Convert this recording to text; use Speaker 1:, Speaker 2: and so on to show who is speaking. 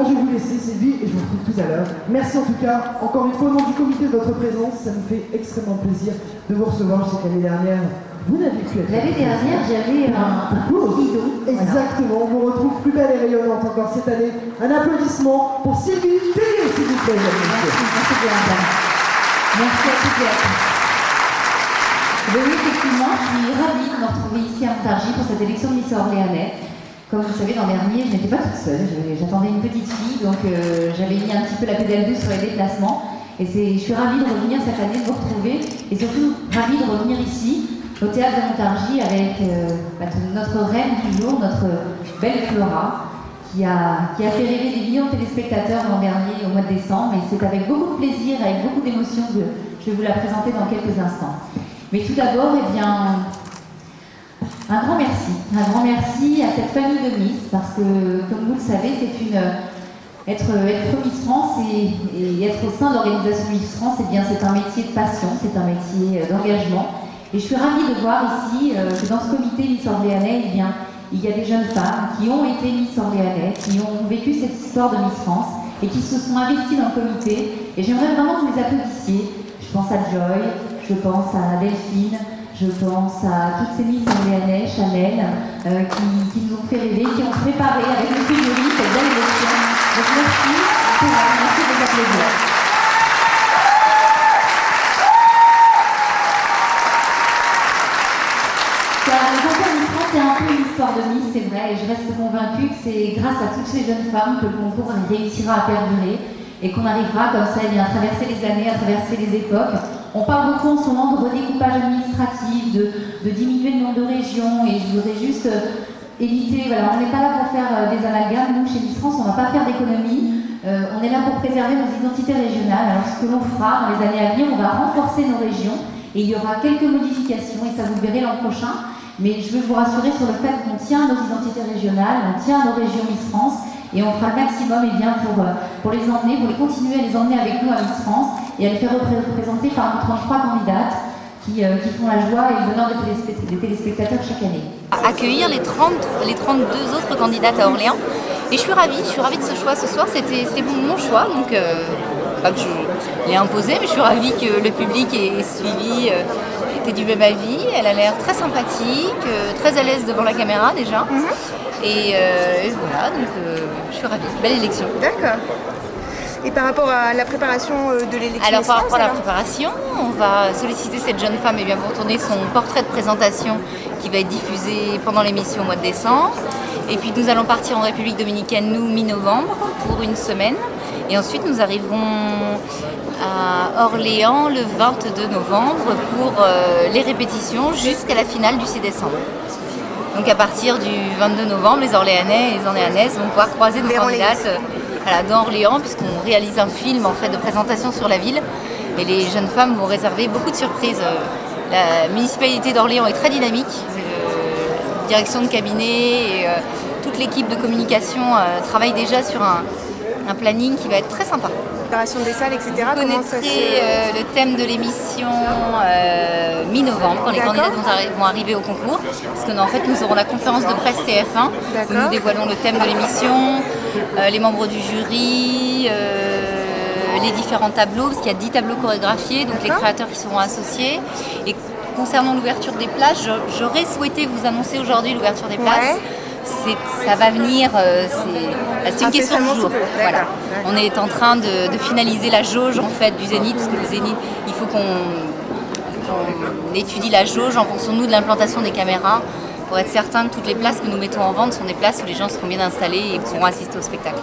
Speaker 1: je vais vous laisser, Sylvie, et je vous retrouve tout à l'heure. Merci en tout cas, encore une fois, au nom du comité de votre présence. Ça nous fait extrêmement plaisir de vous recevoir. Je sais que l'année dernière, vous n'avez pu être là.
Speaker 2: L'année dernière, j'avais un guidon.
Speaker 1: Exactement, on vous retrouve plus belle et rayonnante encore cette année. Un applaudissement pour Sylvie Tellier, s'il vous plaît.
Speaker 2: Merci à toutes et à tous. Oui, effectivement, je suis ravie de me retrouver ici à Montargis pour cette élection de Miss Orléanais. Comme vous le savez, l'an dernier, je n'étais pas toute seule. J'attendais une petite fille, donc j'avais mis un petit peu la pédale douce sur les déplacements. Et je suis ravie de revenir cette année, de vous retrouver. Et surtout, ravie de revenir ici, au théâtre de Montargis, avec notre reine du jour, notre belle Flora, qui a fait rêver des millions de téléspectateurs l'an dernier, au mois de décembre. Et c'est avec beaucoup de plaisir, avec beaucoup d'émotion que je vais vous la présenter dans quelques instants. Mais tout d'abord, eh bien, un grand merci à cette famille de Miss, parce que, comme vous le savez, être Miss France et être au sein de l'organisation Miss France, eh bien, c'est un métier de passion, c'est un métier d'engagement. Et je suis ravie de voir ici que dans ce comité Miss Orléanais, eh bien, il y a des jeunes femmes qui ont été Miss Orléanais, qui ont vécu cette histoire de Miss France et qui se sont investies dans le comité. Et j'aimerais vraiment que vous les applaudissiez. Je pense à Joy, je pense à Delphine, je pense à toutes ces Miss Orléanais, Chanel, qui nous ont fait rêver, qui ont préparé avec le jury cette belle élection. Donc merci, merci de vous applaudir. Car le concours Miss France, c'est un peu une histoire de Miss, c'est vrai, et je reste convaincue que c'est grâce à toutes ces jeunes femmes que le concours réussira à perdurer et qu'on arrivera comme ça à traverser les années, à traverser les époques. On parle beaucoup en ce moment de redécoupage administratif, de diminuer le nombre de régions, et je voudrais juste éviter, voilà, on n'est pas là pour faire des amalgames. Nous, chez Miss France, on ne va pas faire d'économie, on est là pour préserver nos identités régionales. Alors ce que l'on fera dans les années à venir, on va renforcer nos régions, et il y aura quelques modifications, et ça vous verrez l'an prochain. Mais je veux vous rassurer sur le fait qu'on tient à nos identités régionales, on tient à nos régions Miss France, et on fera le maximum pour les emmener, pour les continuer à les emmener avec nous à Miss France et à les faire représenter par nos 33 candidates qui font la joie et le bonheur des téléspectateurs chaque année.
Speaker 3: Accueillir les 32 autres candidates à Orléans. Et je suis ravie de ce choix ce soir. C'était mon choix, donc pas que je l'ai imposé, mais je suis ravie que le public ait suivi, était du même avis. Elle a l'air très sympathique, très à l'aise devant la caméra déjà. Et voilà, donc je suis ravie. Belle élection.
Speaker 4: D'accord. Et par rapport à la préparation de l'élection?
Speaker 3: Alors par rapport à la préparation, on va solliciter cette jeune femme pour tourner son portrait de présentation qui va être diffusé pendant l'émission au mois de décembre. Et puis nous allons partir en République dominicaine, nous, mi-novembre, pour une semaine. Et ensuite nous arriverons à Orléans le 22 novembre pour les répétitions jusqu'à la finale du 6 décembre. Donc à partir du 22 novembre, les Orléanais et les Orléanaises vont pouvoir croiser nos candidates dans Orléans, puisqu'on réalise un film en fait de présentation sur la ville. Et les jeunes femmes vont réserver beaucoup de surprises. La municipalité d'Orléans est très dynamique. Direction de cabinet et toute l'équipe de communication travaille déjà sur un planning qui va être très sympa.
Speaker 4: Préparation des salles, etc.
Speaker 3: Vous connaîtrez le thème de l'émission mi-novembre, quand les candidates vont arriver au concours. Parce que en fait, nous aurons la conférence de presse TF1, où nous dévoilons le thème de l'émission, les membres du jury, les différents tableaux, parce qu'il y a 10 tableaux chorégraphiés, donc les créateurs qui seront associés. Et concernant l'ouverture des places, j'aurais souhaité vous annoncer aujourd'hui l'ouverture des places. Ça va venir, c'est une question de jour. Voilà. On est en train de finaliser la jauge en fait du Zénith, parce que le Zénith, il faut qu'on étudie la jauge en fonction de l'implantation des caméras pour être certain que toutes les places que nous mettons en vente sont des places où les gens seront bien installés et pourront assister au spectacle.